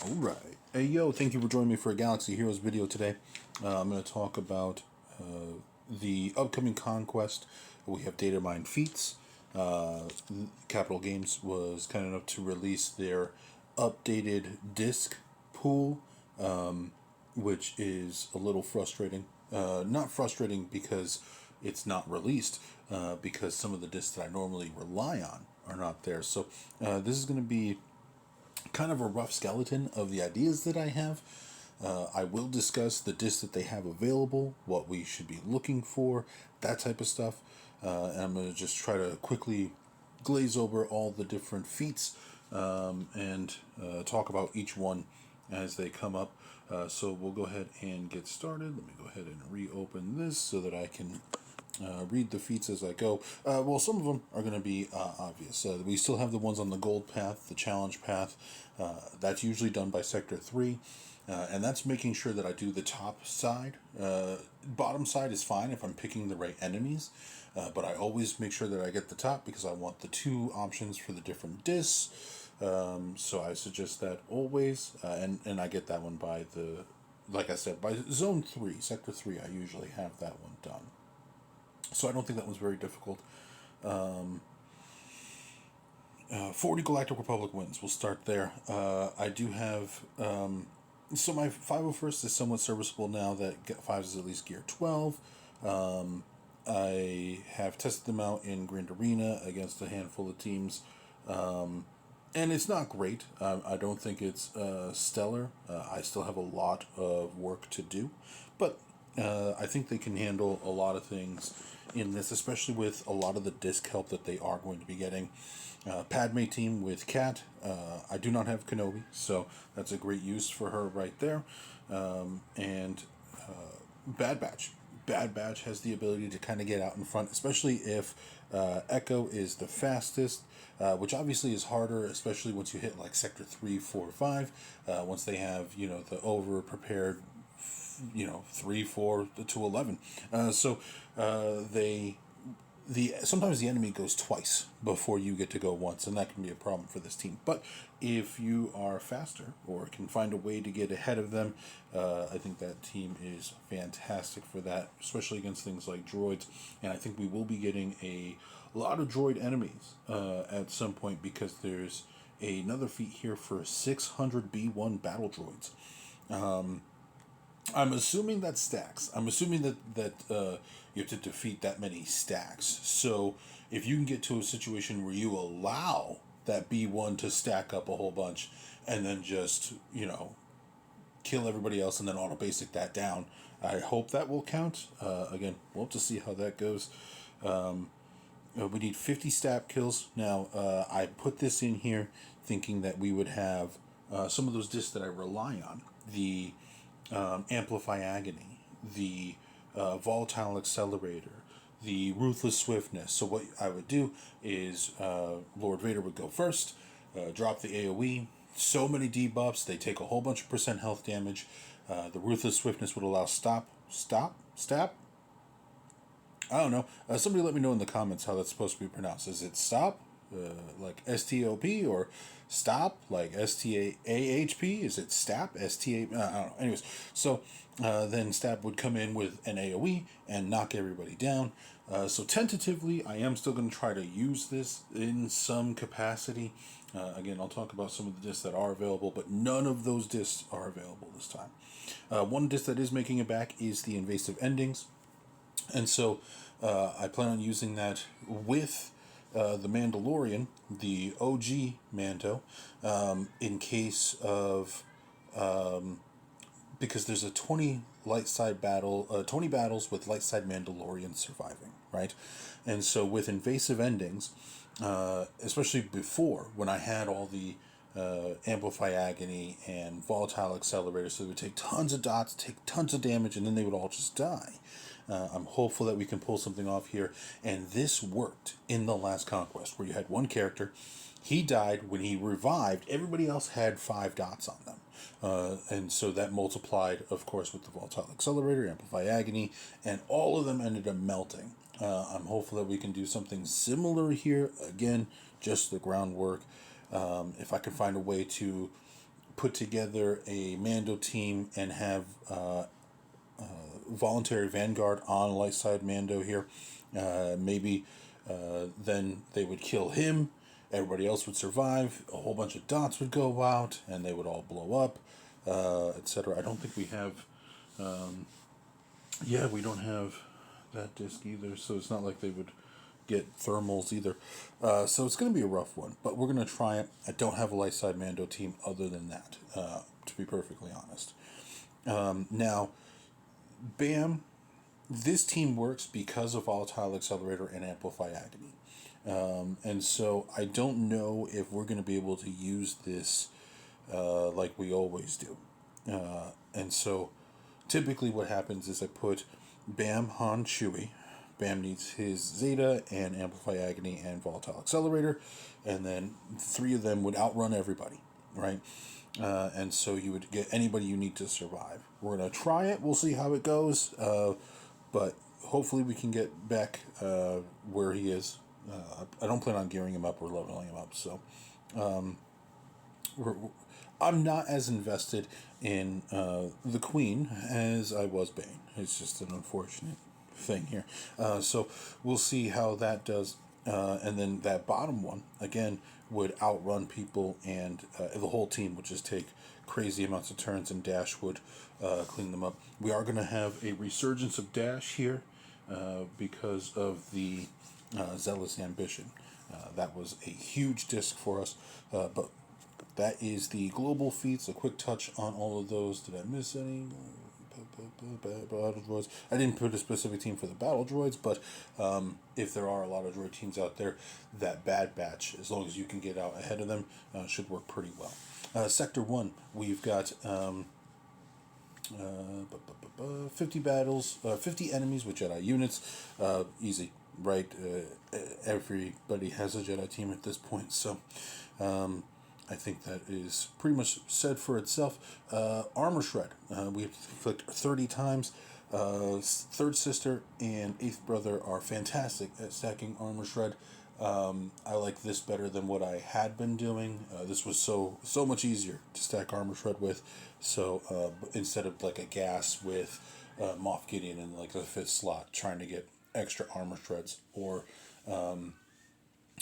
Alright. Hey yo, thank you for joining me for a Galaxy Heroes video today. I'm going to talk about the upcoming Conquest. We have data mined Feats. Capital Games was kind enough to release their updated disc pool, which is a little frustrating. Not frustrating because it's not released, because some of the discs that I normally rely on are not there. So this is going to be kind of a rough skeleton of the ideas that I have. I will discuss the discs that they have available, what we should be looking for, that type of stuff. And I'm going to just try to quickly glaze over all the different feats and talk about each one as they come up. So we'll go ahead and get started. Let me go ahead and reopen this so that I can read the feats as I go. Well, some of them are going to be obvious. We still have the ones on the gold path, the challenge path. That's usually done by Sector 3. And that's making sure that I do the top side. Bottom side is fine if I'm picking the right enemies. But I always make sure that I get the top because I want the two options for the different discs. So I suggest that always. And I get that one by like I said, by Zone 3, Sector 3, I usually have that one done. So I don't think that was very difficult. 40 Galactic Republic wins. We'll start there. I do have... so my 501st is somewhat serviceable now that 5 is at least gear 12. I have tested them out in Grand Arena against a handful of teams. And it's not great. I don't think it's stellar. I still have a lot of work to do. But I think they can handle a lot of things in this, especially with a lot of the disc help that they are going to be getting. Padme team with Cat. I do not have Kenobi, so that's a great use for her right there. And Bad Batch. Bad Batch has the ability to kind of get out in front, especially if Echo is the fastest, which obviously is harder, especially once you hit like Sector 3, 4, 5. Once they have, the over-prepared 3, 4 to 11. So sometimes the enemy goes twice before you get to go once, and that can be a problem for this team. But if you are faster or can find a way to get ahead of them, I think that team is fantastic for that, especially against things like droids. And I think we will be getting a lot of droid enemies at some point, because there's another feat here for 600 B1 battle droids. I'm assuming that stacks. I'm assuming that you have to defeat that many stacks. So if you can get to a situation where you allow that B1 to stack up a whole bunch and then just, kill everybody else and then auto basic that down, I hope that will count. Again, we'll have to see how that goes. We need 50 stab kills. Now, I put this in here thinking that we would have some of those discs that I rely on. The Amplify Agony, the Volatile Accelerator, the Ruthless Swiftness. So what I would do is Lord Vader would go first, drop the AoE, so many debuffs, they take a whole bunch of percent health damage. The Ruthless Swiftness would allow stab? I don't know. Somebody let me know in the comments how that's supposed to be pronounced. Is it stop? Like STOP, or stop like STAAHP? Is it stap? STA? I don't know. Anyways, so then stab would come in with an AoE and knock everybody down. So tentatively, I am still going to try to use this in some capacity. Again, I'll talk about some of the discs that are available, but none of those discs are available this time. One disc that is making it back is the Invasive Endings. And so I plan on using that with the Mandalorian, the OG Mando, in case of... because there's a 20 light side battle, 20 battles with light side Mandalorian surviving, right? And so with Invasive Endings, especially before, when I had all the Amplify Agony and Volatile Accelerator, so they would take tons of dots, take tons of damage, and then they would all just die. I'm hopeful that we can pull something off here, and this worked in the last Conquest, where you had one character, he died. When he revived, everybody else had 5 dots on them. And so that multiplied, of course, with the Volatile Accelerator, Amplify Agony, and all of them ended up melting. I'm hopeful that we can do something similar here. Again, just the groundwork. If I can find a way to put together a Mando team and have voluntary vanguard on light side Mando here. Maybe then they would kill him. Everybody else would survive. A whole bunch of dots would go out, and they would all blow up, etc. I don't think we have. Yeah, we don't have that disc either, so it's not like they would get thermals either. So it's going to be a rough one, but we're going to try it. I don't have a light side Mando team other than that, to be perfectly honest. Now, BAM, this team works because of Volatile Accelerator and Amplify Agony. And so I don't know if we're going to be able to use this like we always do. And so typically what happens is I put Bam, Han, Chewie. Bam needs his Zeta and Amplify Agony and Volatile Accelerator, and then three of them would outrun everybody, right? And so you would get anybody you need to survive. We're going to try it. We'll see how it goes. But hopefully we can get back where he is. I don't plan on gearing him up or leveling him up. So I'm not as invested in the Queen as I was Bane. It's just an unfortunate thing here. So we'll see how that does. And then that bottom one, again, would outrun people, and the whole team would just take crazy amounts of turns, and Dash would clean them up. We are going to have a resurgence of Dash here because of the Zealous Ambition. That was a huge disc for us, but that is the global feats. A quick touch on all of those. Did I miss any? Battle droids. I didn't put a specific team for the battle droids, but if there are a lot of droid teams out there, that Bad Batch, as long as you can get out ahead of them, should work pretty well. Sector 1, we've got 50 battles, 50 enemies with Jedi units. Easy, right? Everybody has a Jedi team at this point, so I think that is pretty much said for itself. Armor Shred. We have to inflict 30 times. Third Sister and Eighth Brother are fantastic at stacking Armor Shred. I like this better than what I had been doing. This was so much easier to stack Armor Shred with. So instead of like a gas with Moff Gideon in like the 5th slot, trying to get extra Armor Shreds, or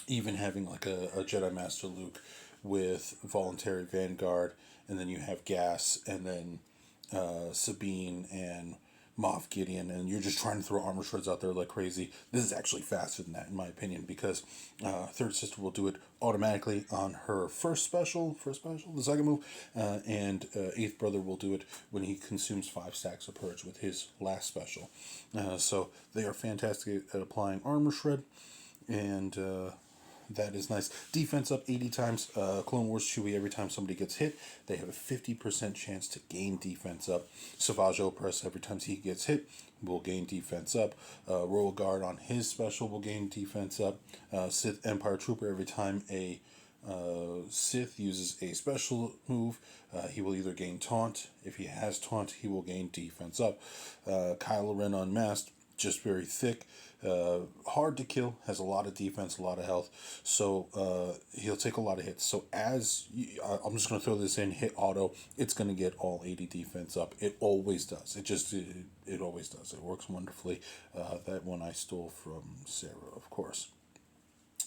even having like a Jedi Master Luke with Voluntary Vanguard, and then you have Gas, and then Sabine and Moff Gideon, and you're just trying to throw Armor Shreds out there like crazy. This is actually faster than that, in my opinion, because Third Sister will do it automatically on her first special, the second move, and Eighth Brother will do it when he consumes 5 stacks of Purge with his last special. So they are fantastic at applying Armor Shred, and that is nice. Defense up 80 times. Clone Wars Chewie, every time somebody gets hit, they have a 50% chance to gain defense up. Savage Opress, every time he gets hit, will gain defense up. Royal Guard on his special will gain defense up. Sith Empire Trooper, every time a Sith uses a special move, he will either gain taunt. If he has taunt, he will gain defense up. Kylo Ren Unmasked, just very thick, hard to kill, has a lot of defense, a lot of health, so he'll take a lot of hits. So I'm just going to throw this in, hit auto, it's going to get all 80 defense up. It always does. It always does. It works wonderfully. That one I stole from Sarah, of course.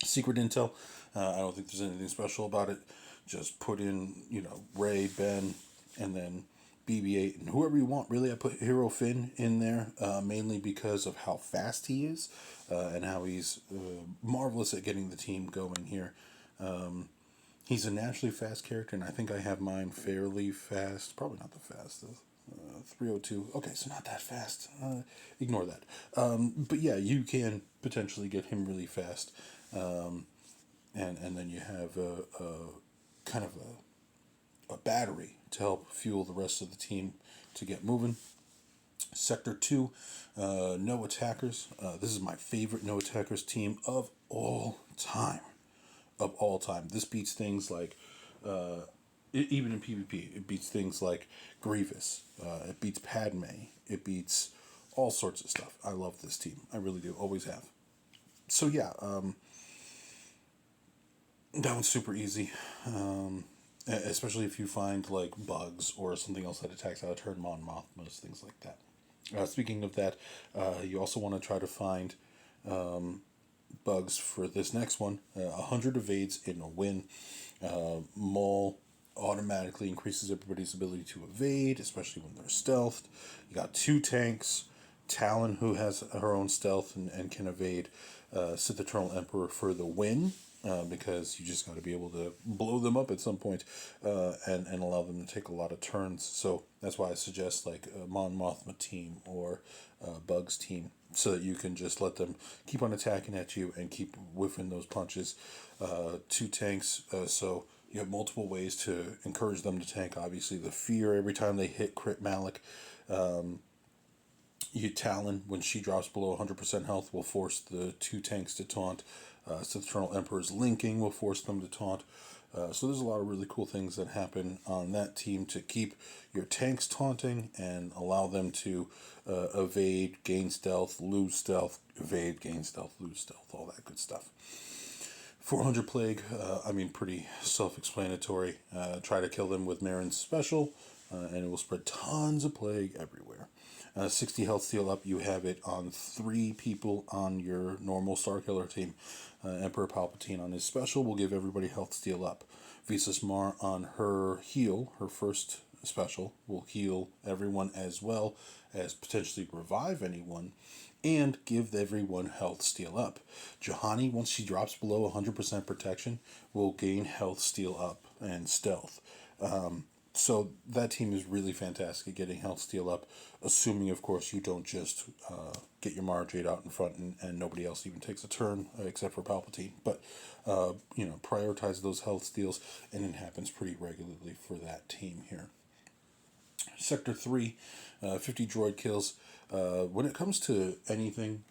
Secret Intel, I don't think there's anything special about it. Just put in, Rey, Ben, and then BB-8, and whoever you want. Really, I put Hero Finn in there, mainly because of how fast he is, and how he's marvelous at getting the team going here. He's a naturally fast character, and I think I have mine fairly fast. Probably not the fastest. 302. Okay, so not that fast. Ignore that. But yeah, you can potentially get him really fast. And then you have a kind of a battery to help fuel the rest of the team to get moving. Sector 2, no attackers. This is my favorite no attackers team of all time. This beats things like, even in PvP, it beats things like Grievous. It beats Padme. It beats all sorts of stuff. I love this team. I really do. Always have. So yeah, that one's super easy. especially if you find like bugs or something else that attacks out of turn, Mon Mothmas, things like that. Speaking of that, you also want to try to find bugs for this next one. 100 evades in a win. Maul automatically increases everybody's ability to evade, especially when they're stealthed. You got 2 tanks. Talon, who has her own stealth and can evade. Sith Eternal Emperor for the win. Because you just got to be able to blow them up at some point, and allow them to take a lot of turns. So that's why I suggest like a Mon Mothma team or Bugs team, so that you can just let them keep on attacking at you and keep whiffing those punches. 2 tanks, so you have multiple ways to encourage them to tank. Obviously, the fear every time they hit crit Malik. You Talon, when she drops below 100% health, will force the 2 tanks to taunt. Sith Eternal Emperor's linking will force them to taunt. So there's a lot of really cool things that happen on that team to keep your tanks taunting and allow them to evade, gain stealth, lose stealth, evade, gain stealth, lose stealth, all that good stuff. 400 Plague, pretty self-explanatory. Try to kill them with Marin's special, and it will spread tons of plague everywhere. 60 health steal up, you have it on 3 people on your normal Star Killer team. Emperor Palpatine on his special will give everybody health steal up. Visas Mar on her heal, her first special, will heal everyone as well as potentially revive anyone and give everyone health steal up. Juhani, once she drops below 100% protection, will gain health steal up and stealth. So that team is really fantastic at getting health steal up, assuming, of course, you don't just get your Mara Jade out in front and nobody else even takes a turn except for Palpatine. But, prioritize those health steals, and it happens pretty regularly for that team here. Sector 3, 50 droid kills. When it comes to anything,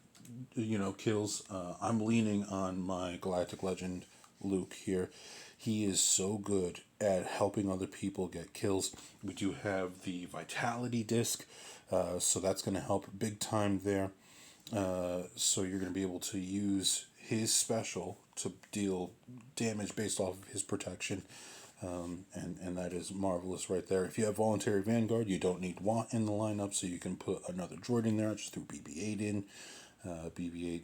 kills, I'm leaning on my Galactic Legend Luke here. He is so good at helping other people get kills. We do have the Vitality Disc, so that's going to help big time there. So you're going to be able to use his special to deal damage based off of his protection. And that is marvelous right there. If you have Voluntary Vanguard, you don't need Want in the lineup, so you can put another droid in there. I just threw BB-8 in. BB-8,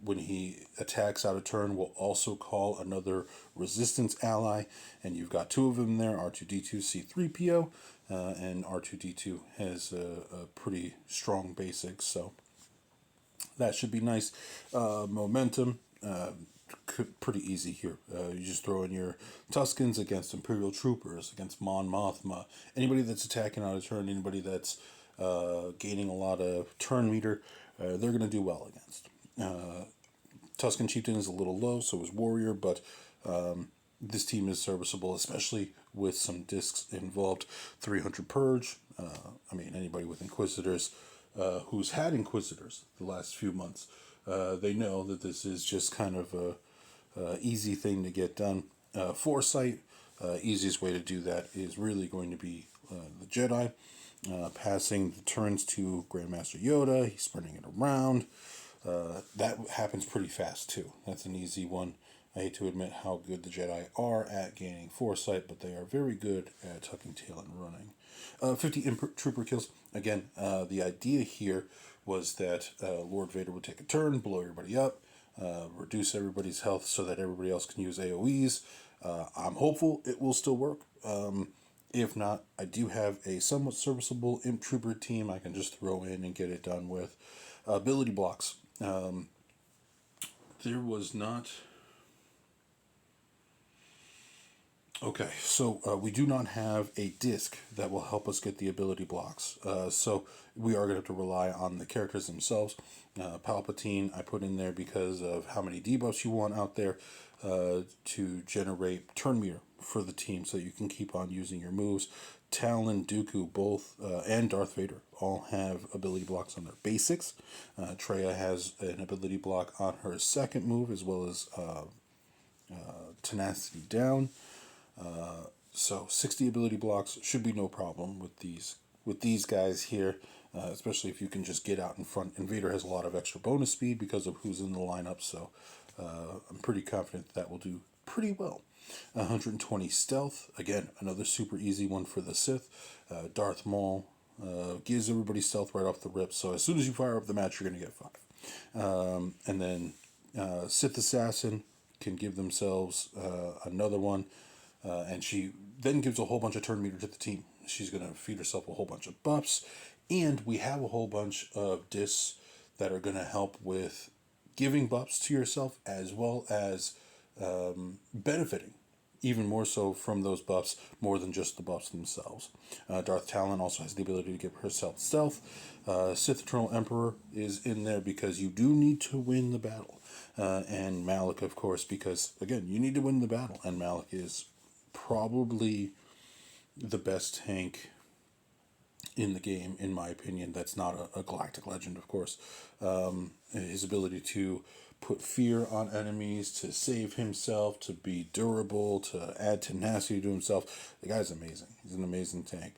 when he attacks out of turn, will also call another resistance ally, and you've got 2 of them there, R2-D2, C-3PO, and R2-D2 has a pretty strong basic, so that should be nice. Momentum, pretty easy here. You just throw in your Tuskens against Imperial Troopers, against Mon Mothma, anybody that's attacking out of turn, anybody that's gaining a lot of turn meter, they're going to do well against. Tusken Chieftain is a little low, so is Warrior, but this team is serviceable, especially with some discs involved. 300 Purge. Anybody with Inquisitors who's had Inquisitors the last few months, they know that this is just kind of a easy thing to get done. Foresight, easiest way to do that is really going to be the Jedi. Passing the turns to Grandmaster Yoda, he's spreading it around. That happens pretty fast too. That's an easy one. I hate to admit how good the Jedi are at gaining foresight, but they are very good at tucking tail and running. 50 Trooper kills. Again, the idea here was that Lord Vader would take a turn, blow everybody up, reduce everybody's health so that everybody else can use AoEs. I'm hopeful it will still work. If not, I do have a somewhat serviceable Imp Trooper team I can just throw in and get it done with. Ability blocks. There was not... Okay, so we do not have a disc that will help us get the ability blocks. So we are going to have to rely on the characters themselves. Palpatine I put in there because of how many debuffs you want out there to generate turn meter for the team so you can keep on using your moves. Talon, Dooku, both, and Darth Vader all have ability blocks on their basics. Traya has an ability block on her second move as well as Tenacity down. So 60 ability blocks should be no problem with these guys here, especially if you can just get out in front. And Vader has a lot of extra bonus speed because of who's in the lineup, so I'm pretty confident that will do pretty well. 120 stealth. Again, another super easy one for the Sith. Darth Maul gives everybody stealth right off the rip. So as soon as you fire up the match, you're going to get 5. And then Sith Assassin can give themselves another one. And she then gives a whole bunch of turn meter to the team. She's going to feed herself a whole bunch of buffs. And we have a whole bunch of discs that are going to help with giving buffs to yourself as well as benefiting even more so from those buffs more than just the buffs themselves. Darth Talon also has the ability to give herself stealth. Sith Eternal Emperor is in there because you do need to win the battle. And Malik, of course, because, again, you need to win the battle. And Malik is probably the best tank in the game, in my opinion. That's not a galactic legend, of course. His ability to put fear on enemies, to save himself, to be durable, to add tenacity to himself. The guy's amazing. He's an amazing tank.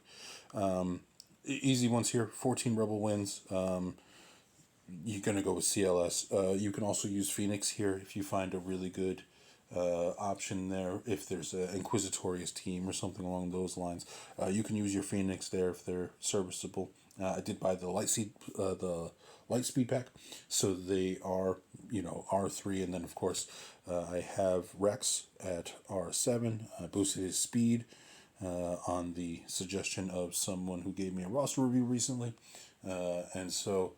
Easy ones here. 14 Rebel wins. You're going to go with CLS. You can also use Phoenix here if you find a really good option there. If there's an Inquisitorious team or something along those lines, you can use your Phoenix there if they're serviceable. I did buy the light speed pack, so they are R3, and then of course I have Rex at R7. I boosted his speed on the suggestion of someone who gave me a roster review recently, and so.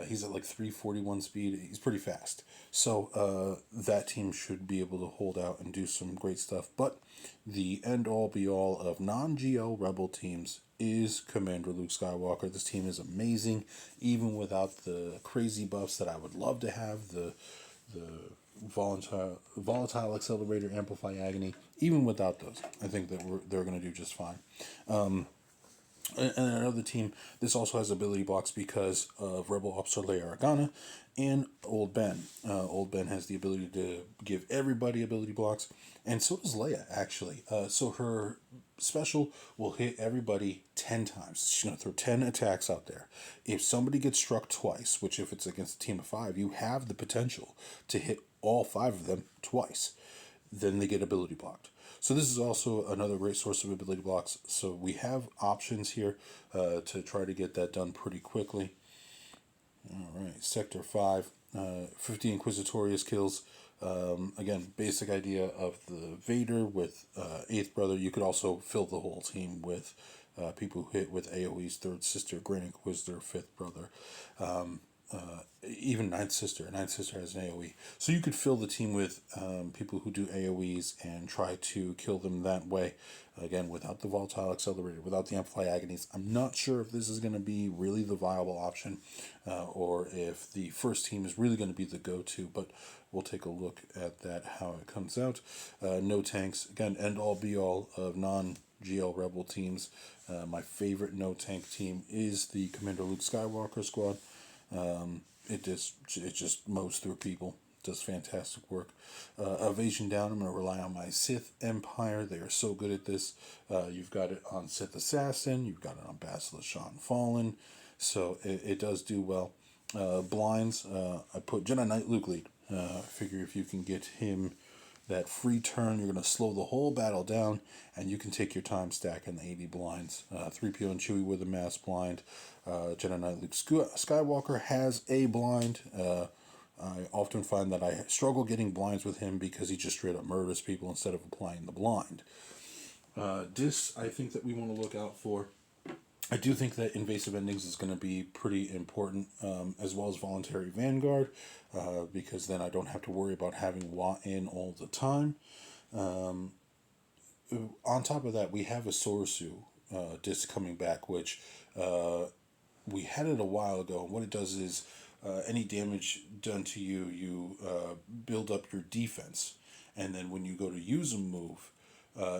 He's at like 341 speed. He's pretty fast. So that team should be able to hold out and do some great stuff. But the end-all, be-all of non-GL Rebel teams is Commander Luke Skywalker. This team is amazing, even without the crazy buffs that I would love to have, the volatile accelerator, amplify agony. Even without those, I think that they're going to do just fine. And another team, this also has ability blocks because of Rebel Officer Leia Organa and Old Ben. Old Ben has the ability to give everybody ability blocks, and so does Leia, actually. So her special will hit everybody 10 times. She's going to throw 10 attacks out there. If somebody gets struck twice, which if it's against a team of 5, you have the potential to hit all 5 of them twice. Then they get ability blocked. So this is also another great source of ability blocks. So we have options here to try to get that done pretty quickly. All right, Sector 5, 50 Inquisitorious kills. Again, basic idea of the Vader with 8th Brother. You could also fill the whole team with people who hit with AoE's 3rd Sister, Grand Inquisitor, 5th Brother. Even Ninth Sister. Ninth Sister has an AoE. So you could fill the team with people who do AoEs and try to kill them that way. Again, without the Volatile Accelerator, without the Amplify Agonies. I'm not sure if this is going to be really the viable option or if the first team is really going to be the go-to, but we'll take a look at that, how it comes out. No tanks. Again, end-all, be-all of non-GL Rebel teams. My favorite no-tank team is the Commander Luke Skywalker squad. It just mows through people. Does fantastic work. Evasion down. I'm going to rely on my Sith Empire. They are so good at this. You've got it on Sith Assassin. You've got it on Basilisk Sean Fallen. So it does do well. Blinds. I put Jedi Knight Luke lead. I figure if you can get him that free turn, you're going to slow the whole battle down, and you can take your time stacking the 80 blinds. 3PO and Chewie with a mass blind. Jedi Knight Luke Skywalker has a blind. I often find that I struggle getting blinds with him because he just straight up murders people instead of applying the blind. Discs, I think that we want to look out for. I do think that invasive endings is going to be pretty important, as well as voluntary vanguard, because then I don't have to worry about having Wa in all the time. On top of that, we have a Sorsu disc coming back, which we had it a while ago. What it does is any damage done to you, you build up your defense, and then when you go to use a move,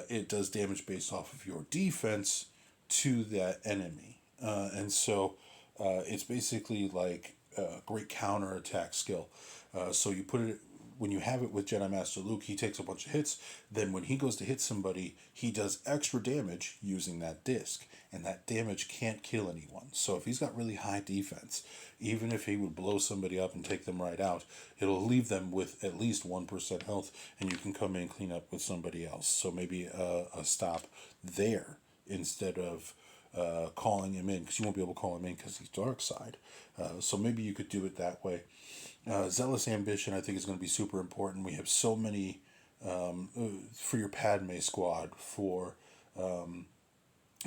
it does damage based off of your defense to that enemy. And so it's basically like a great counterattack skill. So you put it when you have it with Jedi Master Luke, he takes a bunch of hits. Then when he goes to hit somebody, he does extra damage using that disc, and that damage can't kill anyone. So if he's got really high defense, even if he would blow somebody up and take them right out, it'll leave them with at least 1% health, and you can come in and clean up with somebody else. So maybe a stop there instead of calling him in, because you won't be able to call him in because he's dark side. So maybe you could do it that way. Zealous Ambition, I think, is going to be super important. We have so many for your Padme squad, for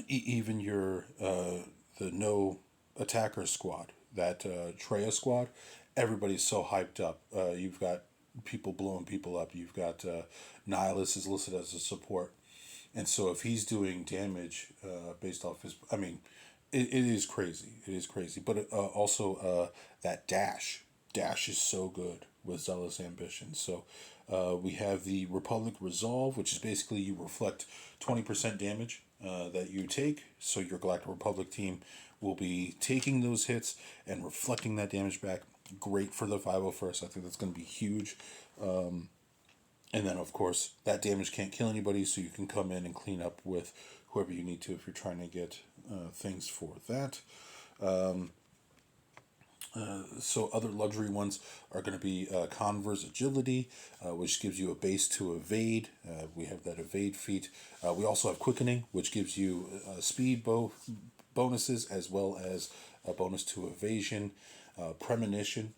even your the no attacker squad, that Treya squad. Everybody's so hyped up. You've got people blowing people up. You've got Nihilus is listed as a support. And so if he's doing damage based off his, I mean, it is crazy. It is crazy. But also that dash. Dash is so good with Zealous Ambition. So we have the Republic Resolve, which is basically you reflect 20% damage that you take. So your Galactic Republic team will be taking those hits and reflecting that damage back. Great for the 501st. I think that's going to be huge. And then, of course, that damage can't kill anybody, so you can come in and clean up with whoever you need to if you're trying to get things for that. So other luxury ones are going to be Converse Agility, which gives you a base to evade. We have that evade feat. We also have Quickening, which gives you speed bonuses as well as a bonus to evasion. Premonition,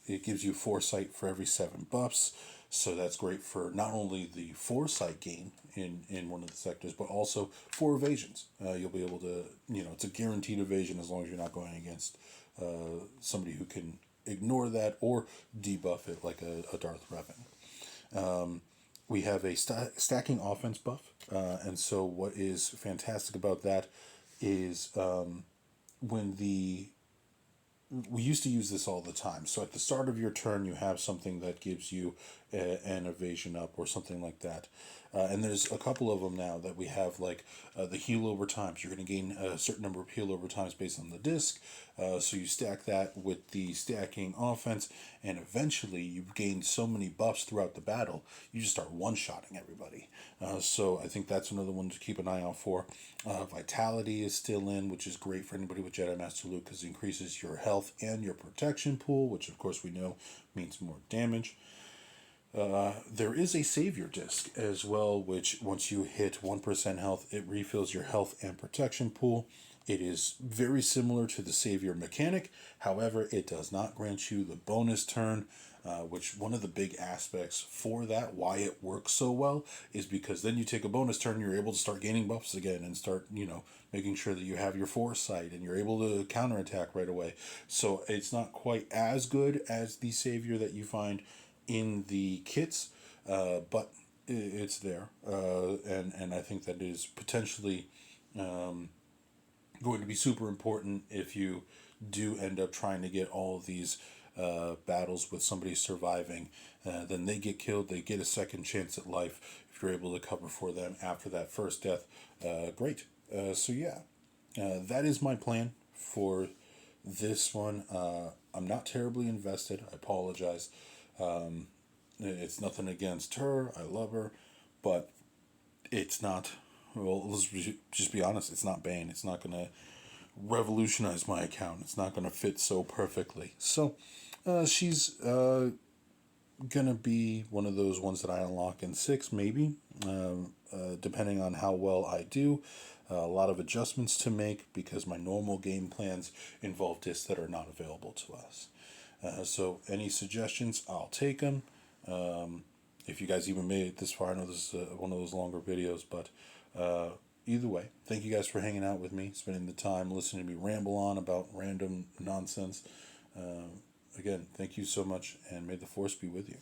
it gives you foresight for every 7 buffs. So that's great for not only the foresight gain in one of the sectors, but also for evasions. You'll be able to, it's a guaranteed evasion as long as you're not going against somebody who can ignore that or debuff it like a Darth Revan. We have a stacking offense buff. And so what is fantastic about that is when we used to use this all the time. So at the start of your turn, you have something that gives you an evasion up or something like that. And there's a couple of them now that we have, like the heal over times. You're going to gain a certain number of heal over times based on the disc. So you stack that with the stacking offense, and eventually you've gained so many buffs throughout the battle, you just start one-shotting everybody. So I think that's another one to keep an eye out for. Vitality is still in, which is great for anybody with Jedi Master Luke because it increases your health and your protection pool, which of course we know means more damage. There is a Savior disc as well, which once you hit 1% health, it refills your health and protection pool. It is very similar to the Savior mechanic. However, it does not grant you the bonus turn, which one of the big aspects for that, why it works so well, is because then you take a bonus turn, you're able to start gaining buffs again and start, making sure that you have your foresight and you're able to counterattack right away. So it's not quite as good as the Savior that you find in the kits, but it's there. And I think that is potentially going to be super important if you do end up trying to get all of these battles with somebody surviving. Then they get killed, they get a second chance at life. If you're able to cover for them after that first death, great. That is my plan for this one. I'm not terribly invested. I apologize. It's nothing against her. I love her, but it's not. Well, let's just be honest. It's not Bane. It's not gonna revolutionize my account. It's not gonna fit so perfectly. So, she's gonna be one of those ones that I unlock in 6, maybe, depending on how well I do. A lot of adjustments to make because my normal game plans involve discs that are not available to us. So any suggestions, I'll take them. If you guys even made it this far, I know this is one of those longer videos, but either way, thank you guys for hanging out with me, spending the time listening to me ramble on about random nonsense. Again, thank you so much, and may the Force be with you.